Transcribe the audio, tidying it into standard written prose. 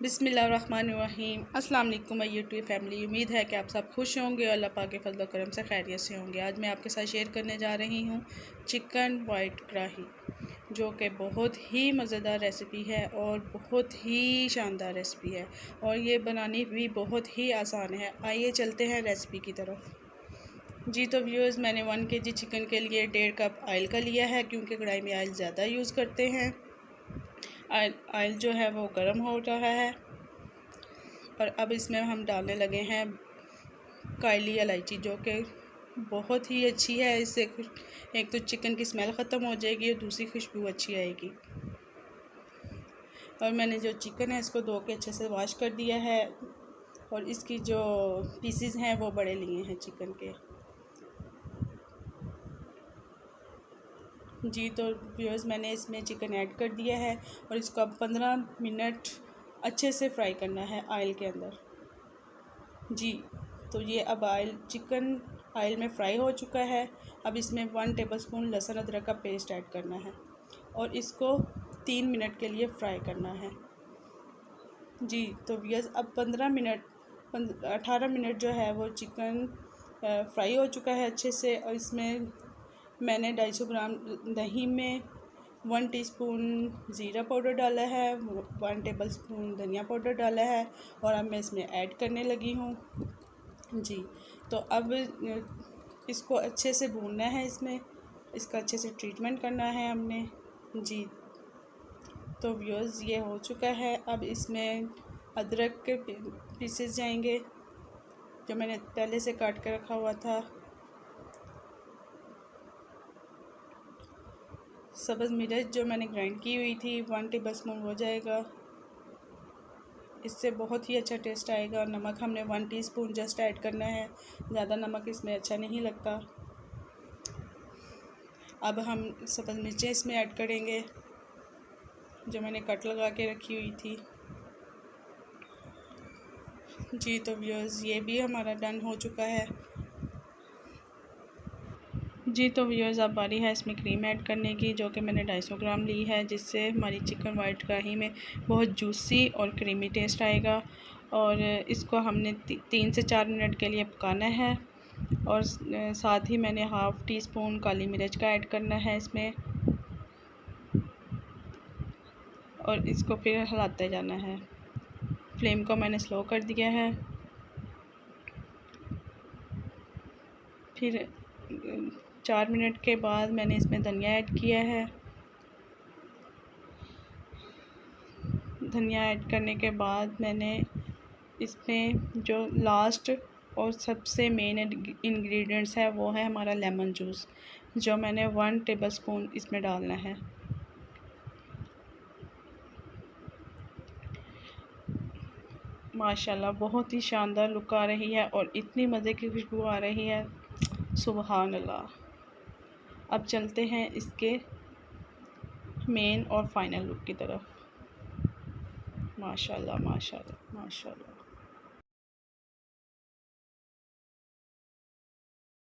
बिस्मिल्लाहिर्रहमानिर्रहीम। अस्सलाम वालेकुम माय यूट्यूब फैमिली। उम्मीद है कि आप सब खुश होंगे और अल्लाह पाक के फजल करम से खैरियत से होंगे। आज मैं आपके साथ शेयर करने जा रही हूँ चिकन वाइट कढ़ाई, जो कि बहुत ही मज़ेदार रेसिपी है और बहुत ही शानदार रेसिपी है और ये बनानी भी बहुत ही आसान है। आइए चलते हैं रेसिपी की तरफ। जी तो व्यूअर्स, मैंने 1 kg चिकन के लिए 1.5 कप ऑयल का लिया है, क्योंकि कढ़ाई में ऑयल ज़्यादा यूज़ करते हैं। ऑयल जो है वो गर्म हो रहा है और अब इसमें हम डालने लगे हैं काली इलायची, जो कि बहुत ही अच्छी है। इससे एक तो चिकन की स्मेल ख़त्म हो जाएगी और दूसरी खुशबू अच्छी आएगी। और मैंने जो चिकन है इसको धो के अच्छे से वॉश कर दिया है और इसकी जो पीसेस हैं वो बड़े लिए हैं चिकन के। जी तो व्यूअर्स, मैंने इसमें चिकन ऐड कर दिया है और इसको अब 15 मिनट अच्छे से फ्राई करना है ऑयल के अंदर। जी तो ये अब चिकन ऑयल में फ्राई हो चुका है। अब इसमें 1 टेबलस्पून लहसुन अदरक का पेस्ट ऐड करना है और इसको 3 मिनट के लिए फ्राई करना है। जी तो व्यूअर्स, अब 18 मिनट जो है वो चिकन फ्राई हो चुका है अच्छे से। और इसमें मैंने 250 ग्राम दही में 1 टीस्पून ज़ीरा पाउडर डाला है, 1 टेबलस्पून धनिया पाउडर डाला है और अब मैं इसमें ऐड करने लगी हूँ। जी तो अब इसको अच्छे से भूनना है, इसका अच्छे से ट्रीटमेंट करना है हमने। जी तो व्यूअर्स, ये हो चुका है। अब इसमें अदरक के पीसेस जाएंगे जो मैंने पहले से काट कर रखा हुआ था। सब्ज़ मिर्च जो मैंने ग्राइंड की हुई थी 1 टेबलस्पून हो जाएगा, इससे बहुत ही अच्छा टेस्ट आएगा। नमक हमने 1 टीस्पून जस्ट ऐड करना है, ज़्यादा नमक इसमें अच्छा नहीं लगता। अब हम सब्ज़ मिर्चें इसमें ऐड करेंगे जो मैंने कट लगा के रखी हुई थी। जी तो व्यूअर्स, ये भी हमारा डन हो चुका है। जी तो व्यूअर्स, अब बारी है इसमें क्रीम ऐड करने की, जो कि मैंने 250 ग्राम ली है, जिससे हमारी चिकन वाइट कढ़ाई में बहुत जूसी और क्रीमी टेस्ट आएगा। और इसको हमने 3 से 4 मिनट के लिए पकाना है। और साथ ही मैंने हाफ़ टी स्पून काली मिर्च का ऐड करना है इसमें और इसको फिर हिलाते जाना है। फ्लेम को मैंने स्लो कर दिया है। फिर 4 मिनट के बाद मैंने इसमें धनिया ऐड किया है। धनिया ऐड करने के बाद मैंने इसमें जो लास्ट और सबसे मेन इंग्रेडिएंट्स है वो है हमारा लेमन जूस, जो मैंने 1 टेबलस्पून इसमें डालना है। माशाल्लाह बहुत ही शानदार लुक आ रही है और इतनी मज़े की खुशबू आ रही है, सुबहान अल्लाह। अब चलते हैं इसके मेन और फाइनल लुक की तरफ। माशाल्लाह माशाल्लाह माशाल्लाह।